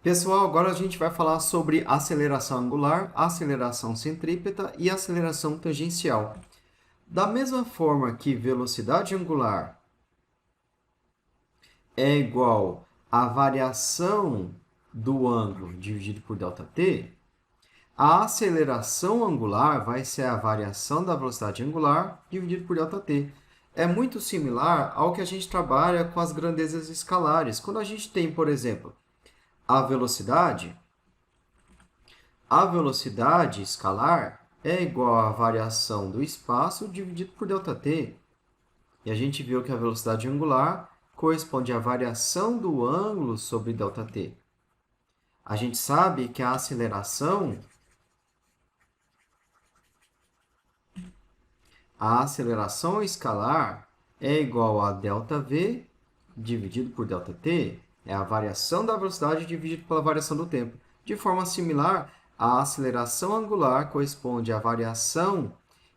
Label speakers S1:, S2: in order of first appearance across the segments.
S1: Pessoal, agora a gente vai falar sobre aceleração angular, aceleração centrípeta e aceleração tangencial. Da mesma forma que velocidade angular é igual à variação do ângulo dividido por ΔT, a aceleração angular vai ser a variação da velocidade angular dividido por ΔT. É muito similar ao que a gente trabalha com as grandezas escalares. Quando a gente tem, por exemplo, a velocidade escalar é igual à variação do espaço dividido por ΔT. E a gente viu que a velocidade angular corresponde à variação do ângulo sobre ΔT. A gente sabe que a aceleração escalar é igual a ΔV dividido por ΔT. É a variação da velocidade dividido pela variação do tempo. De forma similar, a aceleração angular corresponde à variação,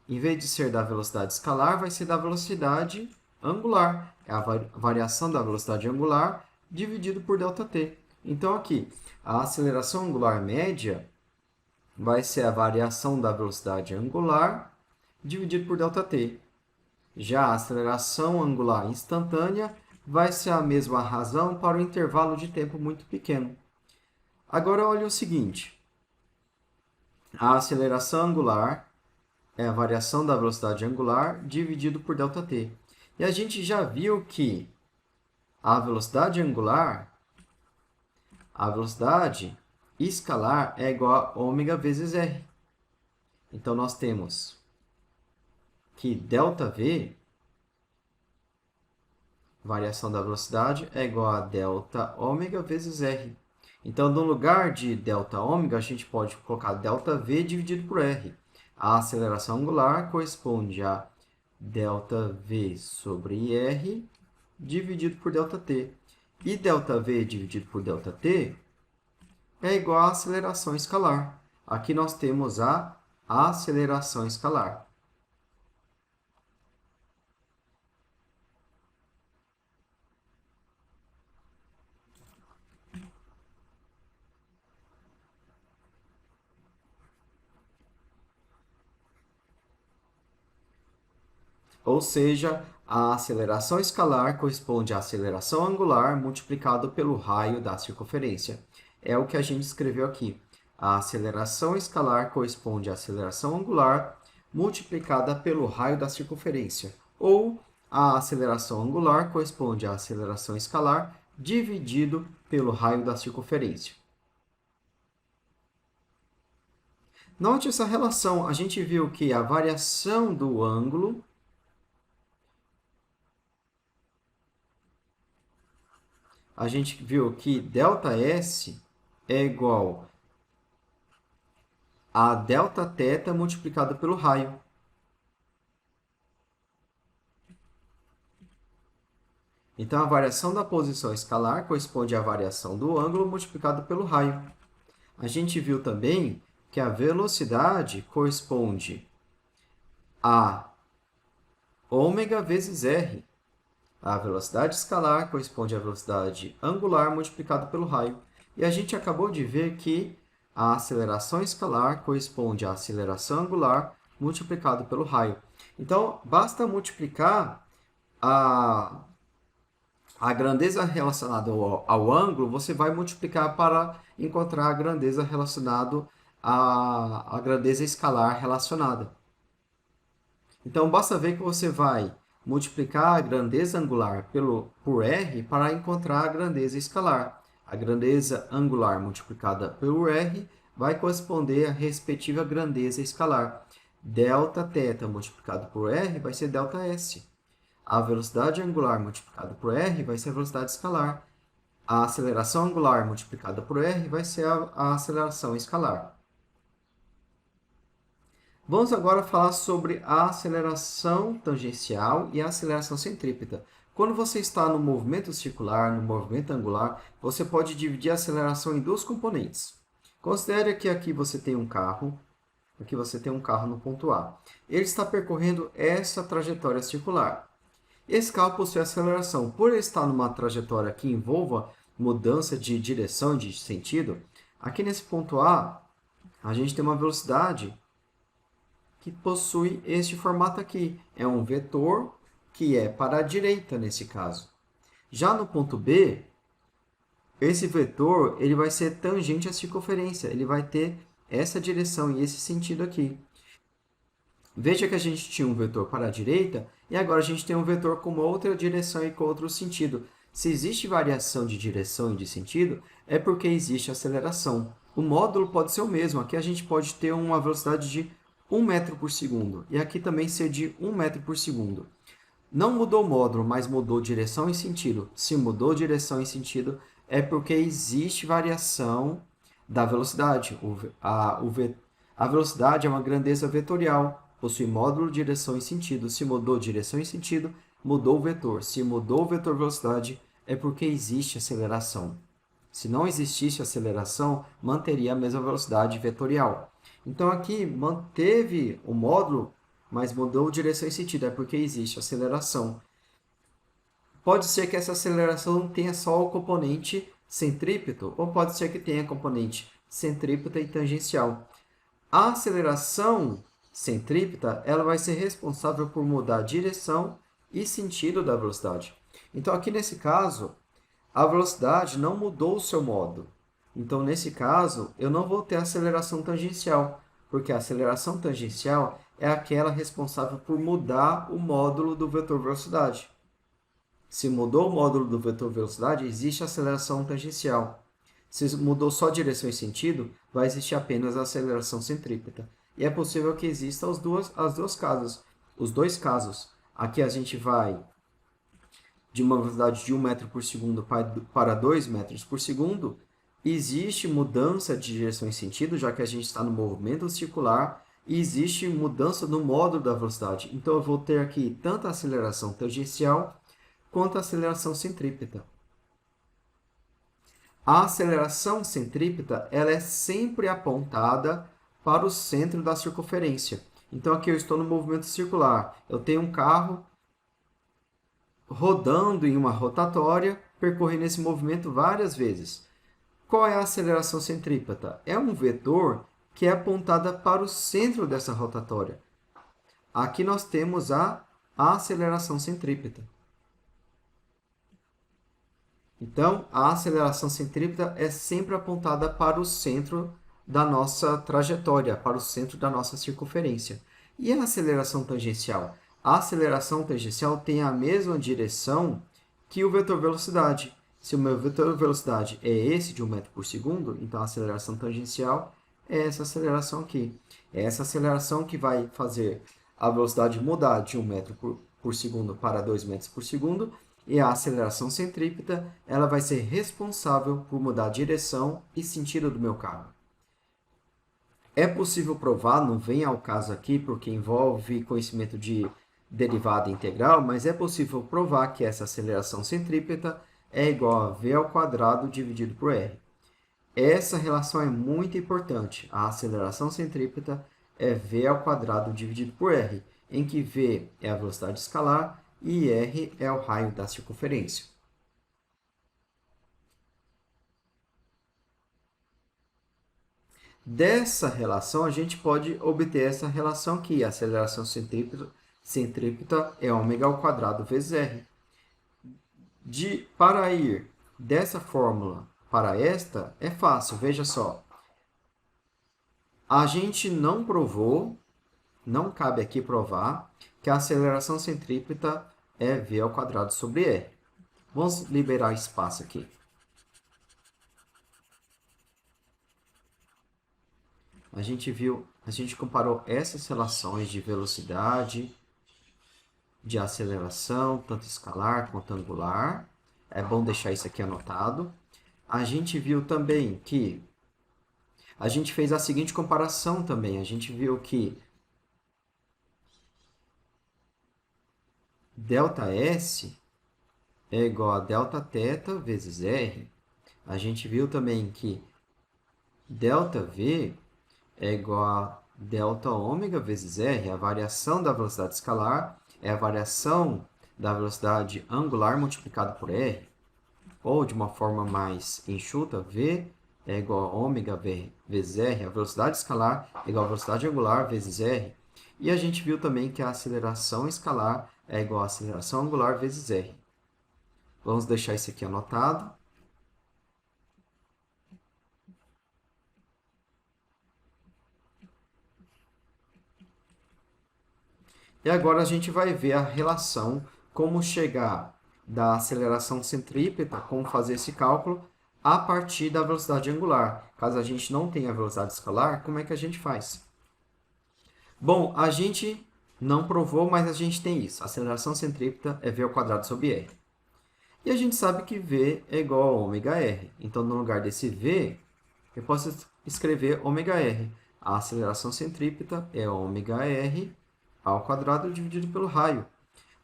S1: em vez de ser da velocidade escalar, vai ser da velocidade angular. É a variação da velocidade angular dividido por ΔT. Então, aqui, a aceleração angular média vai ser a variação da velocidade angular dividido por ΔT. Já a aceleração angular instantânea vai ser a mesma razão para um intervalo de tempo muito pequeno. Agora, olha o seguinte. A aceleração angular é a variação da velocidade angular dividido por ΔT. E a gente já viu que a velocidade escalar é igual a ômega vezes R. Então, nós temos que ΔV, variação da velocidade, é igual a ΔΩ vezes R. Então, no lugar de ΔΩ, a gente pode colocar ΔV dividido por R. A aceleração angular corresponde a ΔV sobre R dividido por ΔT. E ΔV dividido por ΔT é igual à aceleração escalar. Aqui nós temos a aceleração escalar. Ou seja, a aceleração escalar corresponde à aceleração angular multiplicado pelo raio da circunferência. É o que a gente escreveu aqui. A aceleração escalar corresponde à aceleração angular multiplicada pelo raio da circunferência. Ou a aceleração angular corresponde à aceleração escalar dividido pelo raio da circunferência. Note essa relação. A gente viu que a variação do ângulo a gente viu que ΔS é igual a Δθ multiplicado pelo raio. Então, a variação da posição escalar corresponde à variação do ângulo multiplicado pelo raio. A gente viu também que a velocidade corresponde a ômega vezes R. A velocidade escalar corresponde à velocidade angular multiplicada pelo raio. E a gente acabou de ver que a aceleração escalar corresponde à aceleração angular multiplicada pelo raio. Então, basta multiplicar a grandeza relacionada ao ângulo, você vai multiplicar para encontrar a grandeza relacionada à grandeza escalar relacionada. Então, basta ver que você vai multiplicar a grandeza angular por R para encontrar a grandeza escalar. A grandeza angular multiplicada por R vai corresponder à respectiva grandeza escalar. Δθ multiplicado por R vai ser ΔS. A velocidade angular multiplicada por R vai ser a velocidade escalar. A aceleração angular multiplicada por R vai ser a aceleração escalar. Vamos agora falar sobre a aceleração tangencial e a aceleração centrípeta. Quando você está no movimento circular, no movimento angular, você pode dividir a aceleração em duas componentes. Considere que aqui você tem um carro Aqui você tem um carro no ponto A. Ele está percorrendo essa trajetória circular. Esse carro possui aceleração. Por ele estar numa trajetória que envolva mudança de direção e de sentido, aqui nesse ponto A, a gente tem uma velocidade que possui este formato aqui. É um vetor que é para a direita, nesse caso. Já no ponto B, esse vetor ele vai ser tangente à circunferência. Ele vai ter essa direção e esse sentido aqui. Veja que a gente tinha um vetor para a direita e agora a gente tem um vetor com uma outra direção e com outro sentido. Se existe variação de direção e de sentido, é porque existe aceleração. O módulo pode ser o mesmo. Aqui a gente pode ter uma velocidade de 1 metro por segundo e aqui também ser de 1 metro por segundo. Não mudou o módulo, mas mudou direção e sentido. Se mudou direção e sentido, é porque existe variação da velocidade. A velocidade é uma grandeza vetorial. Possui módulo, direção e sentido. Se mudou direção e sentido, mudou o vetor. Se mudou o vetor velocidade, é porque existe aceleração. Se não existisse aceleração, manteria a mesma velocidade vetorial. Então, aqui manteve o módulo, mas mudou direção e sentido. É porque existe aceleração. Pode ser que essa aceleração tenha só o componente centrípeto, ou pode ser que tenha componente centrípeta e tangencial. A aceleração centrípeta, ela vai ser responsável por mudar a direção e sentido da velocidade. Então, aqui nesse caso, a velocidade não mudou o seu modo. Então, nesse caso, eu não vou ter aceleração tangencial, porque a aceleração tangencial é aquela responsável por mudar o módulo do vetor velocidade. Se mudou o módulo do vetor velocidade, existe aceleração tangencial. Se mudou só direção e sentido, vai existir apenas a aceleração centrípeta. E é possível que existam os dois casos. Aqui a gente vai de uma velocidade de 1 metro por segundo para 2 metros por segundo. Existe mudança de direção e sentido, já que a gente está no movimento circular, e existe mudança no módulo da velocidade. Então, eu vou ter aqui tanto a aceleração tangencial quanto a aceleração centrípeta. A aceleração centrípeta ela é sempre apontada para o centro da circunferência. Então, aqui eu estou no movimento circular. Eu tenho um carro rodando em uma rotatória, percorrendo esse movimento várias vezes. Qual é a aceleração centrípeta? É um vetor que é apontada para o centro dessa rotatória. Aqui nós temos a aceleração centrípeta. Então, a aceleração centrípeta é sempre apontada para o centro da nossa trajetória, para o centro da nossa circunferência. E a aceleração tangencial? A aceleração tangencial tem a mesma direção que o vetor velocidade. Se o meu vetor velocidade é esse de 1 metro por segundo, então a aceleração tangencial é essa aceleração aqui. É essa aceleração que vai fazer a velocidade mudar de 1 metro por segundo para 2 metros por segundo, e a aceleração centrípeta ela vai ser responsável por mudar a direção e sentido do meu carro. É possível provar, não vem ao caso aqui, porque envolve conhecimento de derivada integral, mas é possível provar que essa aceleração centrípeta é igual a v ao quadrado dividido por r. Essa relação é muito importante. A aceleração centrípeta é v ao quadrado dividido por r, em que v é a velocidade escalar e r é o raio da circunferência. Dessa relação, a gente pode obter essa relação aqui. A aceleração centrípeta é ômega ao quadrado vezes r. Para ir dessa fórmula para esta, é fácil. Veja só. A gente não provou, não cabe aqui provar, que a aceleração centrípeta é v ao quadrado sobre r. Vamos liberar espaço aqui. A gente comparou essas relações de velocidade, de aceleração, tanto escalar quanto angular. É bom deixar isso aqui anotado. A gente viu também que a gente fez a seguinte comparação também. A gente viu que ΔS é igual a Δθ vezes r. A gente viu também que ΔV é igual a delta ômega vezes r. A variação da velocidade escalar é a variação da velocidade angular multiplicada por r. Ou, de uma forma mais enxuta, v é igual a ômega vezes r. A velocidade escalar é igual a velocidade angular vezes r. E a gente viu também que a aceleração escalar é igual a aceleração angular vezes r. Vamos deixar isso aqui anotado. E agora a gente vai ver a relação, como chegar da aceleração centrípeta, como fazer esse cálculo, a partir da velocidade angular. Caso a gente não tenha velocidade escalar, como é que a gente faz? Bom, a gente não provou, mas a gente tem isso. A aceleração centrípeta é v ao quadrado sobre r. E a gente sabe que v é igual a ômega r. Então, no lugar desse v, eu posso escrever ômega r. A aceleração centrípeta é ômega r ao quadrado dividido pelo raio.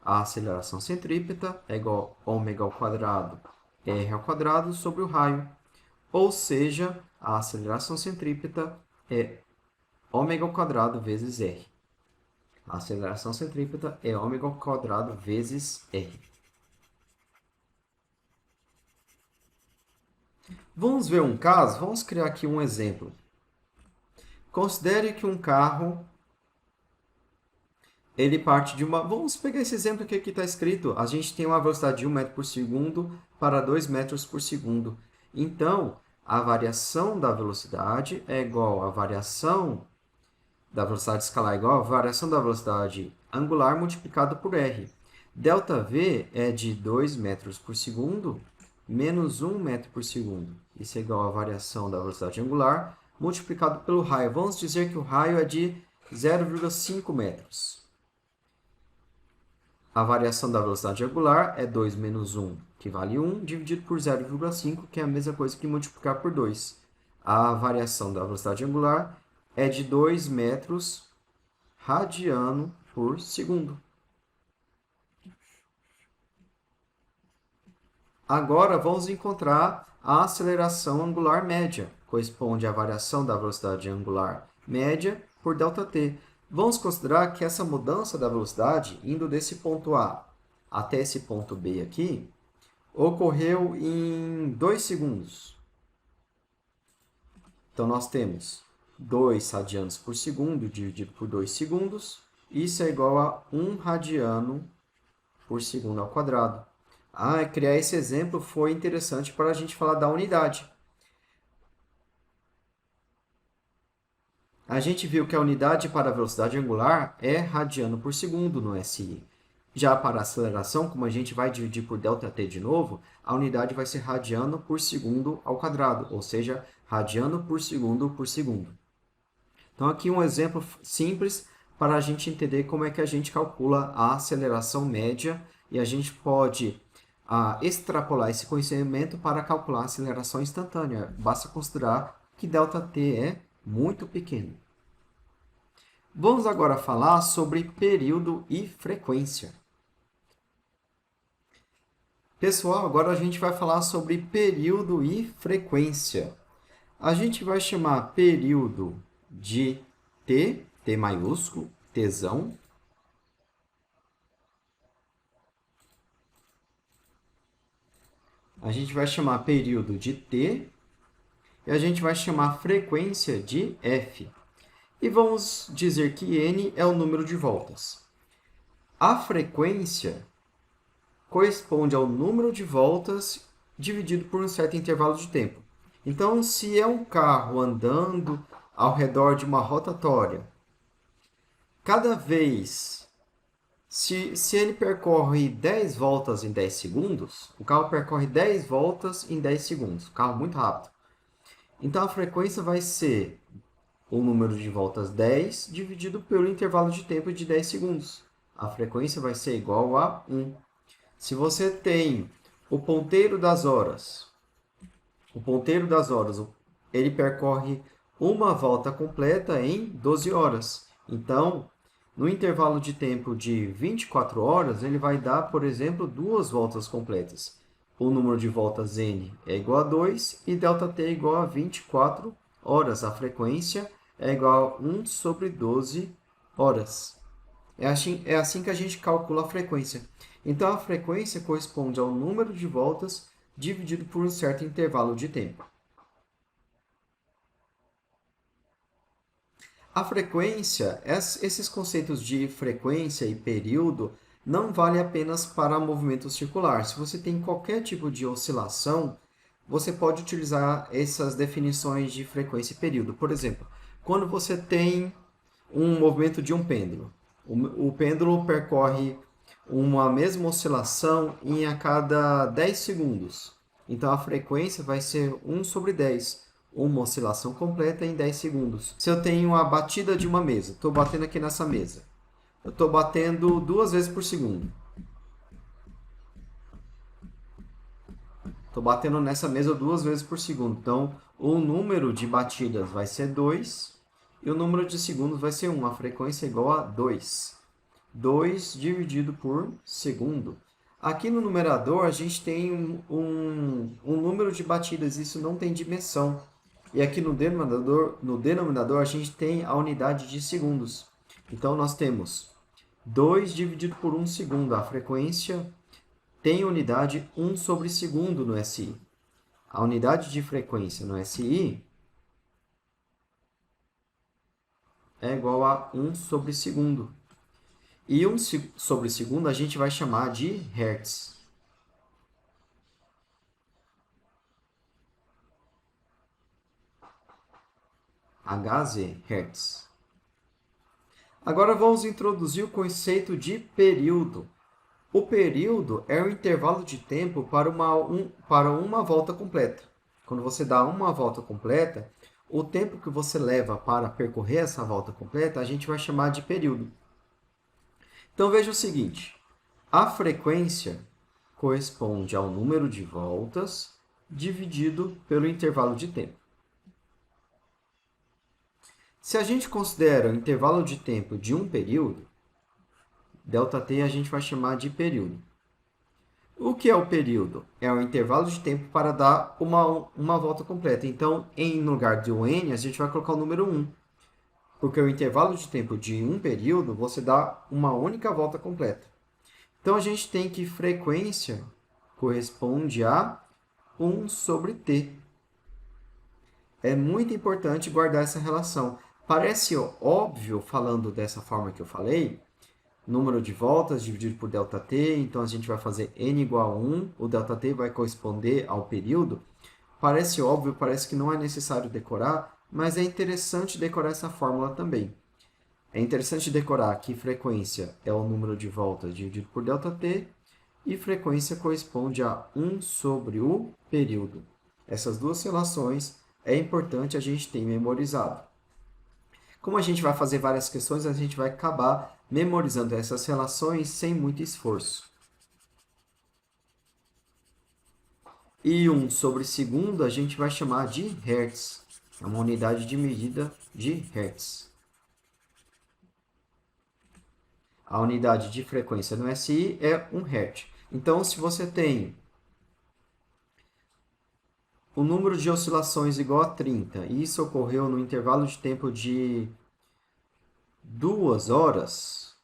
S1: A aceleração centrípeta é igual a ômega ao quadrado r ao quadrado sobre o raio. Ou seja, a aceleração centrípeta é ômega ao quadrado vezes r. A aceleração centrípeta é ômega ao quadrado vezes r. Vamos ver um caso? Vamos criar aqui um exemplo. Considere que um carro, ele parte de uma... Vamos pegar esse exemplo que aqui está escrito. A gente tem uma velocidade de 1 metro por segundo para 2 metros por segundo. Então, a variação da velocidade é igual à variação da velocidade escalar, é igual à variação da velocidade angular multiplicado por r. Δv é de 2 metros por segundo menos 1 metro por segundo. Isso é igual à variação da velocidade angular multiplicado pelo raio. Vamos dizer que o raio é de 0,5 metros. A variação da velocidade angular é 2 menos 1, que vale 1, dividido por 0,5, que é a mesma coisa que multiplicar por 2. A variação da velocidade angular é de 2 metros radiano por segundo. Agora, vamos encontrar a aceleração angular média. Corresponde à variação da velocidade angular média por ΔT. Vamos considerar que essa mudança da velocidade, indo desse ponto A até esse ponto B aqui, ocorreu em 2 segundos. Então, nós temos 2 radianos por segundo dividido por 2 segundos. Isso é igual a 1 radiano por segundo ao quadrado. Criar esse exemplo foi interessante para a gente falar da unidade. A gente viu que a unidade para a velocidade angular é radiano por segundo no SI. Já para a aceleração, como a gente vai dividir por ΔT de novo, a unidade vai ser radiano por segundo ao quadrado, ou seja, radiano por segundo por segundo. Então, aqui um exemplo simples para a gente entender como é que a gente calcula a aceleração média e a gente pode extrapolar esse conhecimento para calcular a aceleração instantânea. Basta considerar que ΔT é muito pequeno. Vamos agora falar sobre período e frequência. Pessoal, agora a gente vai falar sobre período e frequência. A gente vai chamar período de T, T maiúsculo, Tzão. A gente vai chamar período de T e a gente vai chamar frequência de F. E vamos dizer que N é o número de voltas. A frequência corresponde ao número de voltas dividido por um certo intervalo de tempo. Então, se é um carro andando ao redor de uma rotatória, cada vez, se ele percorre 10 voltas em 10 segundos, o carro percorre 10 voltas em 10 segundos, um carro muito rápido. Então, a frequência vai ser o número de voltas 10 dividido pelo intervalo de tempo de 10 segundos. A frequência vai ser igual a 1. Se você tem o ponteiro das horas, ele percorre uma volta completa em 12 horas. Então, no intervalo de tempo de 24 horas, ele vai dar, por exemplo, 2 voltas completas. O número de voltas N é igual a 2 e ΔT é igual a 24 horas. A frequência é igual a 1 sobre 12 horas. É assim que a gente calcula a frequência. Então, a frequência corresponde ao número de voltas dividido por um certo intervalo de tempo. A frequência, esses conceitos de frequência e período não valem apenas para movimento circular. Se você tem qualquer tipo de oscilação, você pode utilizar essas definições de frequência e período. Por exemplo, quando você tem um movimento de um pêndulo, o pêndulo percorre uma mesma oscilação em a cada 10 segundos. Então, a frequência vai ser 1 sobre 10, uma oscilação completa em 10 segundos. Se eu tenho a batida de uma mesa, estou batendo aqui nessa mesa, eu estou batendo 2 vezes por segundo. Estou batendo nessa mesa 2 vezes por segundo. Então, o número de batidas vai ser 2 e o número de segundos vai ser 1. A frequência é igual a 2. 2 dividido por segundo. Aqui no numerador, a gente tem um número de batidas, isso não tem dimensão. E aqui no denominador, a gente tem a unidade de segundos. Então, nós temos 2 dividido por 1 segundo. A frequência tem unidade 1 sobre segundo no SI. A unidade de frequência no SI é igual a 1 sobre segundo. E 1 sobre segundo a gente vai chamar de Hertz. Hz, Hertz. Agora vamos introduzir o conceito de período. O período é o intervalo de tempo para uma volta completa. Quando você dá uma volta completa, o tempo que você leva para percorrer essa volta completa, a gente vai chamar de período. Então, veja o seguinte. A frequência corresponde ao número de voltas dividido pelo intervalo de tempo. Se a gente considera o intervalo de tempo de um período, ΔT a gente vai chamar de período. O que é o período? É o intervalo de tempo para dar uma volta completa. Então, em lugar de um n, a gente vai colocar o número 1. Porque o intervalo de tempo de um período, você dá uma única volta completa. Então, a gente tem que frequência corresponde a 1 sobre t. É muito importante guardar essa relação. Parece óbvio, falando dessa forma que eu falei, número de voltas dividido por ΔT, então a gente vai fazer n igual a 1, o ΔT vai corresponder ao período. Parece óbvio, parece que não é necessário decorar, mas é interessante decorar essa fórmula também. É interessante decorar que frequência é o número de voltas dividido por ΔT e frequência corresponde a 1 sobre o período. Essas duas relações é importante a gente ter memorizado. Como a gente vai fazer várias questões, a gente vai acabar memorizando essas relações sem muito esforço. E 1 sobre segundo a gente vai chamar de Hertz. É uma unidade de medida de Hertz. A unidade de frequência no SI é 1 Hz. Então, se você tem o número de oscilações igual a 30, e isso ocorreu no intervalo de tempo de 2 horas,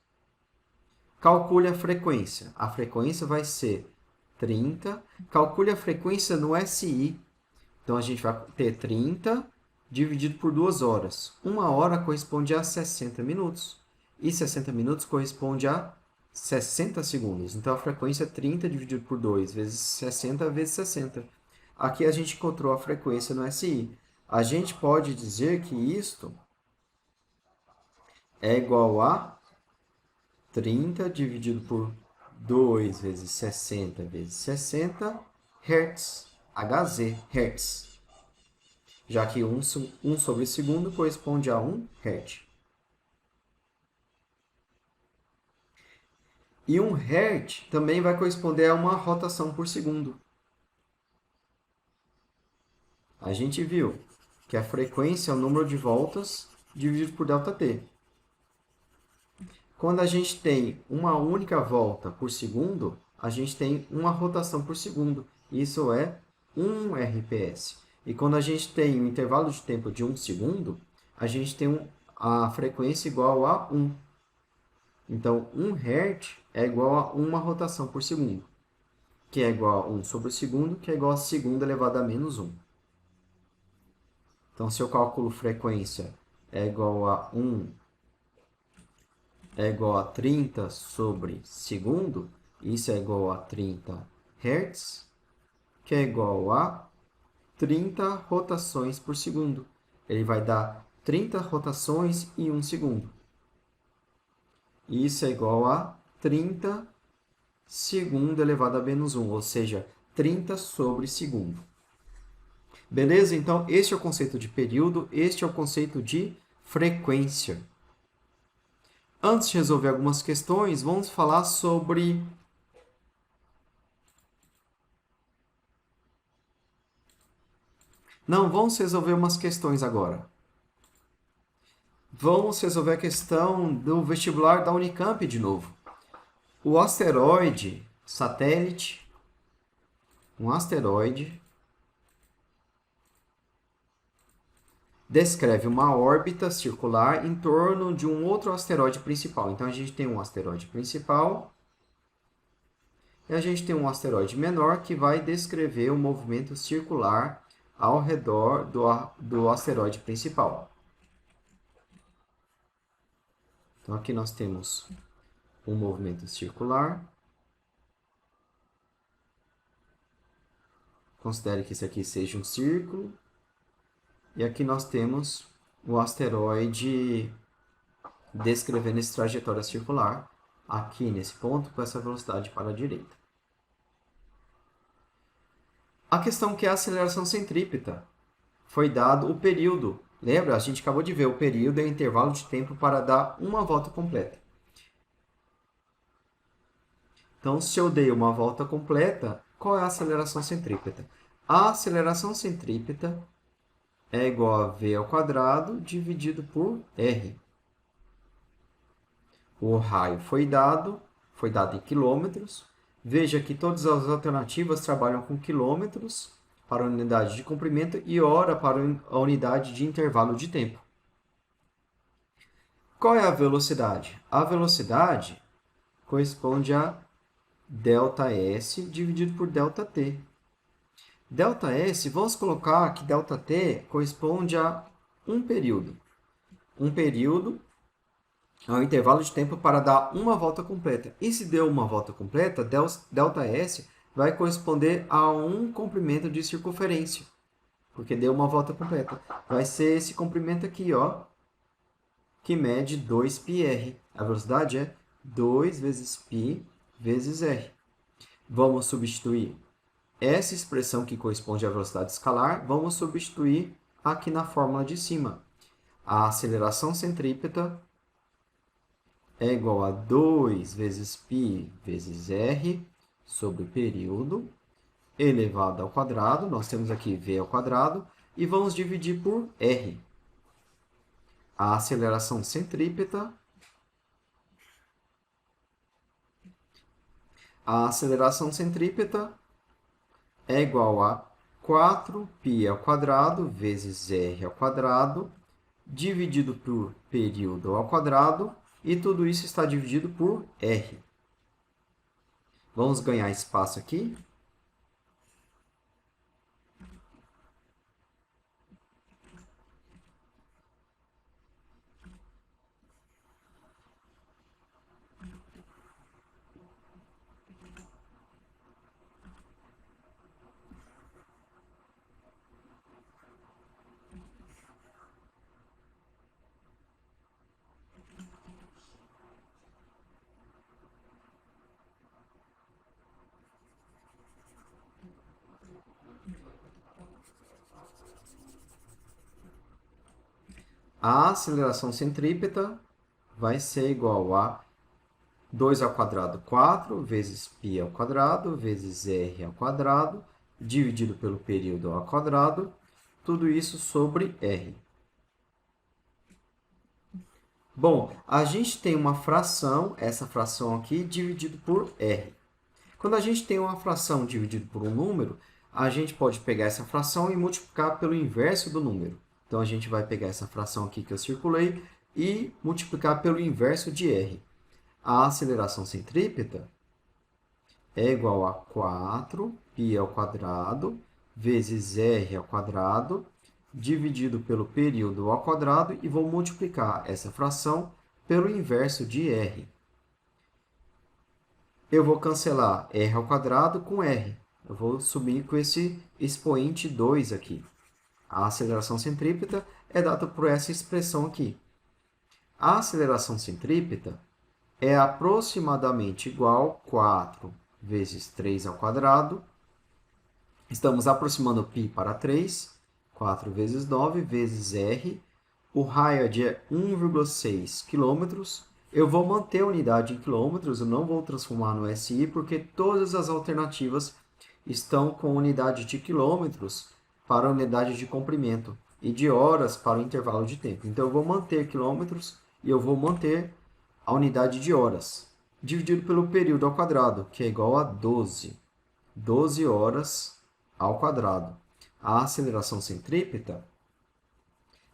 S1: calcule a frequência. A frequência vai ser 30. Calcule a frequência no SI. Então, a gente vai ter 30 dividido por 2 horas. 1 hora corresponde a 60 minutos. E 60 minutos corresponde a 60 segundos. Então, a frequência é 30 dividido por 2 vezes 60 vezes 60. Aqui a gente encontrou a frequência no SI. A gente pode dizer que isto é igual a 30 dividido por 2 vezes 60 vezes 60 Hz, Hz, Hertz. Já que 1 sobre segundo corresponde a 1 Hz. E 1 Hz também vai corresponder a uma rotação por segundo. A gente viu que a frequência é o número de voltas dividido por ΔT. Quando a gente tem uma única volta por segundo, a gente tem uma rotação por segundo. Isso é 1 RPS. E quando a gente tem um intervalo de tempo de 1 segundo, a gente tem a frequência igual a 1. Então, 1 Hz é igual a 1 rotação por segundo, que é igual a 1 sobre o segundo, que é igual a segundo elevado a menos 1. Então, se eu calculo frequência é igual a 1 é igual a 30 sobre segundo, isso é igual a 30 Hz, que é igual a 30 rotações por segundo. Ele vai dar 30 rotações em 1 segundo. Isso é igual a 30 segundo elevado a menos 1, ou seja, 30 sobre segundo. Beleza? Então, este é o conceito de período, este é o conceito de frequência. Antes de resolver algumas questões, vamos falar sobre Não, vamos resolver umas questões agora. Vamos resolver a questão do vestibular da Unicamp de novo. O asteroide satélite, um asteroide, descreve uma órbita circular em torno de um outro asteroide principal. Então, a gente tem um asteroide principal e a gente tem um asteroide menor que vai descrever o movimento circular ao redor do asteroide principal. Então, aqui nós temos um movimento circular. Considere que isso aqui seja um círculo. E aqui nós temos o asteroide descrevendo essa trajetória circular, aqui nesse ponto, com essa velocidade para a direita. A questão que é a aceleração centrípeta. Foi dado o período. Lembra? A gente acabou de ver, o período é o intervalo de tempo para dar uma volta completa. Então, se eu dei uma volta completa, qual é a aceleração centrípeta? A aceleração centrípeta é igual a v ao quadrado dividido por r. O raio foi dado em quilômetros. Veja que todas as alternativas trabalham com quilômetros para a unidade de comprimento e hora para a unidade de intervalo de tempo. Qual é a velocidade? A velocidade corresponde a ΔS dividido por ΔT. ΔS, vamos colocar que ΔT corresponde a um período. Um período é um intervalo de tempo para dar uma volta completa. E se deu uma volta completa, ΔS vai corresponder a um comprimento de circunferência, porque deu uma volta completa. Vai ser esse comprimento aqui, ó, que mede 2πr. A velocidade é 2 vezes π vezes r. Vamos substituir essa expressão que corresponde à velocidade escalar, vamos substituir aqui na fórmula de cima. A aceleração centrípeta é igual a 2 vezes π vezes r sobre o período elevado ao quadrado. Nós temos aqui v ao quadrado e vamos dividir por r. A aceleração centrípeta é igual a 4π ao quadrado vezes r ao quadrado dividido por período ao quadrado, e tudo isso está dividido por r. Vamos ganhar espaço aqui. A aceleração centrípeta vai ser igual a 2 ao quadrado, 4, vezes π ao quadrado, vezes r ao quadrado, dividido pelo período ao quadrado, tudo isso sobre r. Bom, a gente tem uma fração, essa fração aqui, dividido por r. Quando a gente tem uma fração dividida por um número, a gente pode pegar essa fração e multiplicar pelo inverso do número. Então, a gente vai pegar essa fração aqui que eu circulei e multiplicar pelo inverso de r. A aceleração centrípeta é igual a 4π² vezes r² dividido pelo período ao quadrado e vou multiplicar essa fração pelo inverso de r. Eu vou cancelar r² com r. Eu vou sumir com esse expoente 2 aqui. A aceleração centrípeta é dada por essa expressão aqui. A aceleração centrípeta é aproximadamente igual a 4 vezes 3². Estamos aproximando π para 3. 4 vezes 9 vezes r. O raio é de 1,6 km. Eu vou manter a unidade em quilômetros, eu não vou transformar no SI, porque todas as alternativas estão com unidade de quilômetros para a unidade de comprimento e de horas para o intervalo de tempo. Então, eu vou manter quilômetros e eu vou manter a unidade de horas, dividido pelo período ao quadrado, que é igual a 12. 12 horas ao quadrado. A aceleração centrípeta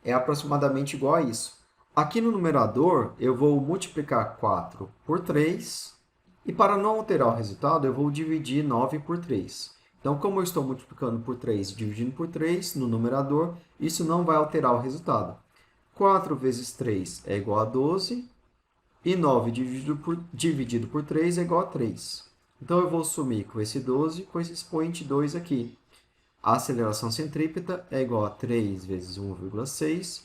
S1: é aproximadamente igual a isso. Aqui no numerador, eu vou multiplicar 4 por 3, e para não alterar o resultado, eu vou dividir 9 por 3. Então, como eu estou multiplicando por 3 e dividindo por 3 no numerador, isso não vai alterar o resultado. 4 vezes 3 é igual a 12, e 9 dividido por 3 é igual a 3. Então, eu vou sumir com esse 12 com esse expoente 2 aqui. A aceleração centrípeta é igual a 3 vezes 1,6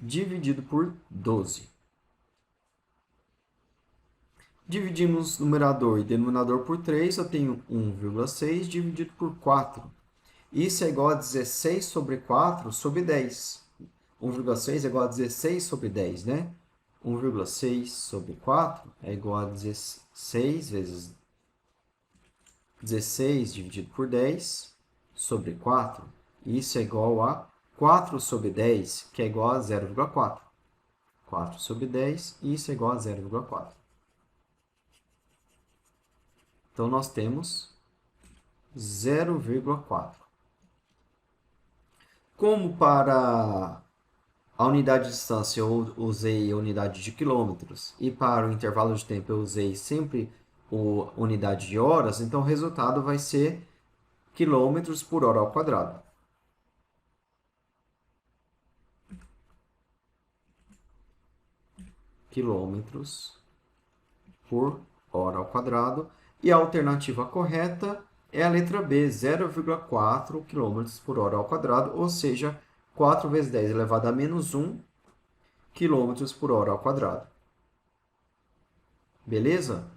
S1: dividido por 12. Dividimos numerador e denominador por 3, eu tenho 1,6 dividido por 4. Isso é igual a 16 sobre 4 sobre 10. 1,6 é igual a 16 sobre 10, né? 1,6 sobre 4 é igual a 16 vezes 16 dividido por 10 sobre 4. Isso é igual a 4 sobre 10, que é igual a 0,4. 4 sobre 10, e isso é igual a 0,4. Então, nós temos 0,4. Como para a unidade de distância eu usei a unidade de quilômetros e para o intervalo de tempo eu usei sempre a unidade de horas, então o resultado vai ser quilômetros por hora ao quadrado. Quilômetros por hora ao quadrado. E a alternativa correta é a letra B, 0,4 km por hora ao quadrado, ou seja, 4 vezes 10 elevado a menos 1 km por hora ao quadrado. Beleza?